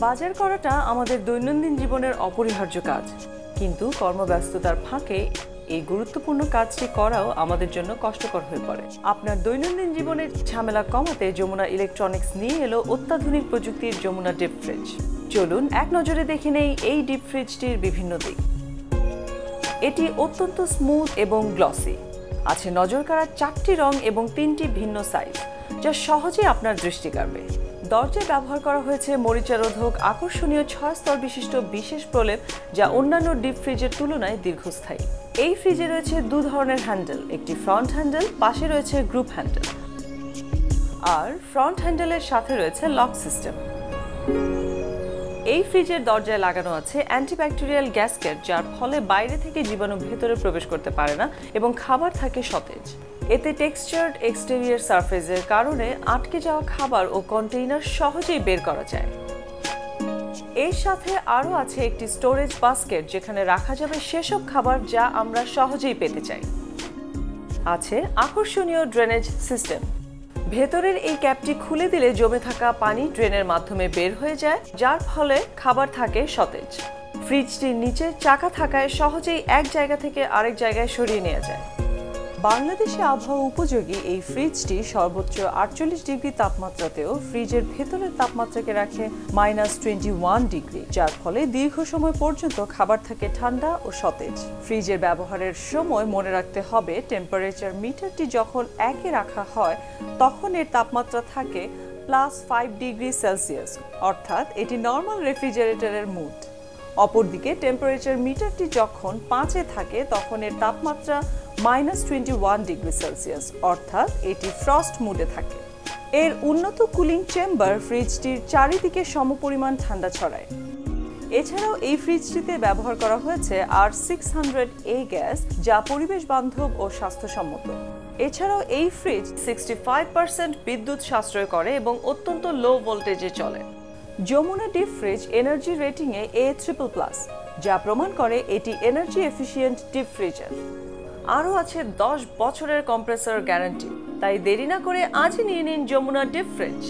বাজার করাটা আমাদের দৈনন্দিন জীবনের অপরিহার্য কাজ, কিন্তু কর্মব্যস্ততার ফাঁকে এই গুরুত্বপূর্ণ কাজটি করাও আমাদের জন্য কষ্টকর হয়ে পড়ে। আপনার দৈনন্দিন জীবনের ঝামেলা কমাতে যমুনা ইলেকট্রনিক্স নিয়ে এলো অত্যাধুনিক প্রযুক্তির যমুনা ডিপ ফ্রিজ। চলুন এক নজরে দেখে নেই এই ডিপ ফ্রিজটির বিভিন্ন দিক। এটি অত্যন্ত স্মুথ এবং গ্লসি, আছে নজর কাড়ার 4টি রং এবং 3টি ভিন্ন সাইজ, যা সহজেই আপনার দৃষ্টি কাড়বে। দরজায় ব্যবহার করা হয়েছে মরিচারোধক আকর্ষণীয় 6 স্তর বিশিষ্ট বিশেষ প্রলেপ, যা অন্যান্য ডিপ ফ্রিজের তুলনায় দীর্ঘস্থায়ী। এই ফ্রিজে রয়েছে 2 ধরনের হ্যান্ডেল, একটি ফ্রন্ট হ্যান্ডেল, পাশে রয়েছে গ্রুপ হ্যান্ডেল, আর ফ্রন্ট হ্যান্ডেলের সাথে রয়েছে লক সিস্টেম। এই ফ্রিজের দরজায় লাগানো আছে অ্যান্টিব্যাকটেরিয়াল গ্যাসকেট, যার ফলে বাইরে থেকে জীবাণু ভেতরে প্রবেশ করতে পারে না এবং খাবার থাকে সতেজ। এতে টেক্সচার্ড এক্সটেরিয়র সারফেসের কারণে আটকে যাওয়া খাবার ও কন্টেইনার সহজেই বের করা যায়। এর সাথে আরও আছে একটি স্টোরেজ বাস্কেট, যেখানে রাখা যাবে সেসব খাবার যা আমরা সহজেই পেতে চাই। আছে আকর্ষণীয় ড্রেনেজ সিস্টেম। ভেতরের এই ক্যাপটি খুলে দিলে জমে থাকা পানি ড্রেনের মাধ্যমে বের হয়ে যায়, যার ফলে খাবার থাকে সতেজ। ফ্রিজটির নিচে চাকা থাকায় সহজেই এক জায়গা থেকে আরেক জায়গায় সরিয়ে নেওয়া যায়। বাংলাদেশে আবহাওয়া উপযোগী এই ফ্রিজটি সর্বোচ্চ 48 ডিগ্রি তাপমাত্রাতেও ফ্রিজের ভেতরের তাপমাত্রাকে রাখে -21 ডিগ্রি, যার ফলে দীর্ঘ সময় পর্যন্ত খাবার থাকে ঠান্ডা ও সতেজ। ফ্রিজের ব্যবহারের সময় মনে রাখতে হবে, টেম্পারেচার মিটারটি যখন 1-এ রাখা হয় তখন এর তাপমাত্রা থাকে +5 ডিগ্রি সেলসিয়াস, অর্থাৎ এটি নর্মাল রেফ্রিজারেটরের মুড। অপরদিকে টেম্পারেচার মিটারটি যখন 5-এ থাকে তখন এর তাপমাত্রা -21 ডিগ্রি সেলসিয়াস, অর্থাৎ এটি ফ্রস্ট মুডে থাকে। এর উন্নত কুলিং চেম্বার ফ্রিজটির চারিদিকে সমপরিমাণ ঠান্ডা ছড়ায়। এছাড়াও এই ফ্রিজটিতে ব্যবহার করা হয়েছে R600A গ্যাস, যা পরিবেশ বান্ধব ও স্বাস্থ্যসম্মত। এছাড়াও এই ফ্রিজ 65% বিদ্যুৎ সাশ্রয় করে এবং অত্যন্ত লো ভোল্টেজে চলে। যমুনা ডিপ ফ্রিজ এনার্জি রেটিংয়ে A++, যা প্রমাণ করে এটি এনার্জি এফিশিয়েন্ট ডিপ ফ্রিজার। আরও আছে 10 বছরের কম্প্রেসর গ্যারান্টি। তাই দেরি না করে আজই নিয়ে নিন যমুনা ডিপ ফ্রিজ।